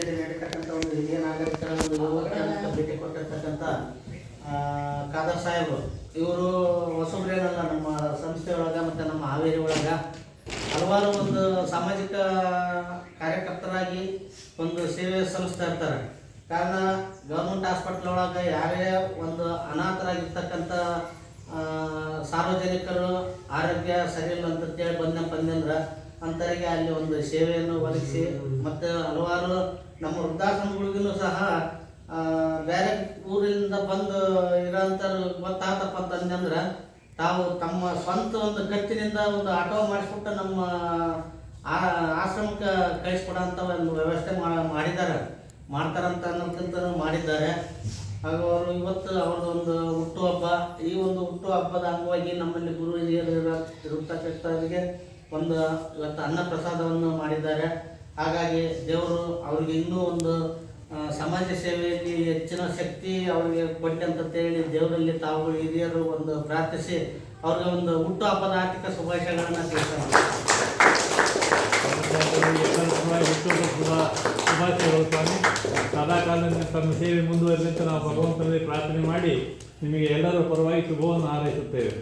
ಸಮಾಜದಲ್ಲಿ ನಡೀತಕ್ಕಂಥ ಒಂದು ಹಿರಿಯ ನಾಗರಿಕರ ಒಂದು ಯುವಕರಿಗೆ ಭೇಟಿ ಕೊಟ್ಟಿರ್ತಕ್ಕಂಥ ಖಾದರ್ ಸಾಹೇಬರು ಇವರು ಹೊಸಬ್ರೇನಲ್ಲ, ನಮ್ಮ ಸಂಸ್ಥೆಯೊಳಗೆ ಮತ್ತು ನಮ್ಮ ಹಾವೇರಿ ಒಳಗೆ ಹಲವಾರು ಒಂದು ಸಾಮಾಜಿಕ ಕಾರ್ಯಕರ್ತರಾಗಿ ಒಂದು ಸೇವೆ ಸಲ್ಲಿಸ್ತಾ ಇರ್ತಾರೆ. ಕಾರಣ ಗೌರ್ಮೆಂಟ್ ಹಾಸ್ಪಿಟ್ಲ್ ಒಳಗೆ ಯಾರೇ ಒಂದು ಅನಾಥರಾಗಿರ್ತಕ್ಕಂಥ ಸಾರ್ವಜನಿಕರು ಆರೋಗ್ಯ ಸರಿ ಇಲ್ಲ ಅಂತೇಳಿ ಬಂದಂದ್ರೆ ಅಂಥವರಿಗೆ ಅಲ್ಲಿ ಒಂದು ಸೇವೆಯನ್ನು ಒದಗಿಸಿ ಮತ್ತು ಹಲವಾರು ನಮ್ಮ ವೃದ್ಧಾಶ್ರಮಗಳಿಗೂ ಸಹ ಬೇರೆ ಊರಿಂದ ಬಂದು ಇರೋಂಥವ್ರು ಗೊತ್ತಾತಪ್ಪ ಅಂತಂದ್ರೆ ತಾವು ತಮ್ಮ ಸ್ವಂತ ಒಂದು ಖರ್ಚಿನಿಂದ ಒಂದು ಆಟೋ ಮಾಡಿಸ್ಬಿಟ್ಟು ನಮ್ಮ ಆಶ್ರಮಕ್ಕೆ ಕಳಿಸ್ಕೊಡೋಂಥ ಒಂದು ವ್ಯವಸ್ಥೆ ಮಾಡ್ತಾರಂತ ಅನ್ನೋದಕ್ಕಿಂತ ಮಾಡಿದ್ದಾರೆ. ಹಾಗೂ ಅವರು ಇವತ್ತು ಅವ್ರದ್ದೊಂದು ಹುಟ್ಟುಹಬ್ಬ, ಈ ಒಂದು ಹುಟ್ಟುಹಬ್ಬದ ಅಂಗವಾಗಿ ನಮ್ಮಲ್ಲಿ ಗುರು ಹಿರಿಯರು ಇರತಕ್ಕಂಥವರಿಗೆ ಒಂದು ಇವತ್ತು ಅನ್ನ ಪ್ರಸಾದವನ್ನು ಮಾಡಿದ್ದಾರೆ. ಹಾಗಾಗಿ ದೇವರು ಅವರಿಗೆ ಇನ್ನೂ ಒಂದು ಸಮಾಜ ಸೇವೆಯಲ್ಲಿ ಹೆಚ್ಚಿನ ಶಕ್ತಿ ಅವರಿಗೆ ಕೊಟ್ಟೆ ಅಂತೇಳಿ ದೇವರಲ್ಲಿ ತಾವು ಹಿರಿಯರು ಒಂದು ಪ್ರಾರ್ಥಿಸಿ ಅವ್ರಿಗೆ ಒಂದು ಹುಟ್ಟುಹಬ್ಬದ ಆರ್ಥಿಕ ಶುಭಾಶಯಗಳನ್ನು ತಿಳಿಸ್ತಾರೆ. ಶುಭಾಶಯಗಳು ಸ್ವಾಮಿ. ಸದಾಕಾಲ ತಮ್ಮ ಸೇವೆ ಮುಂದುವರಿಲಿ ಅಂತ ನಾವು ಭಗವಂತನಲ್ಲಿ ಪ್ರಾರ್ಥನೆ ಮಾಡಿ ನಿಮಗೆ ಎಲ್ಲರ ಪರವಾಗಿ ಶುಭವನ್ನು ಹಾರೈಸುತ್ತೇವೆ.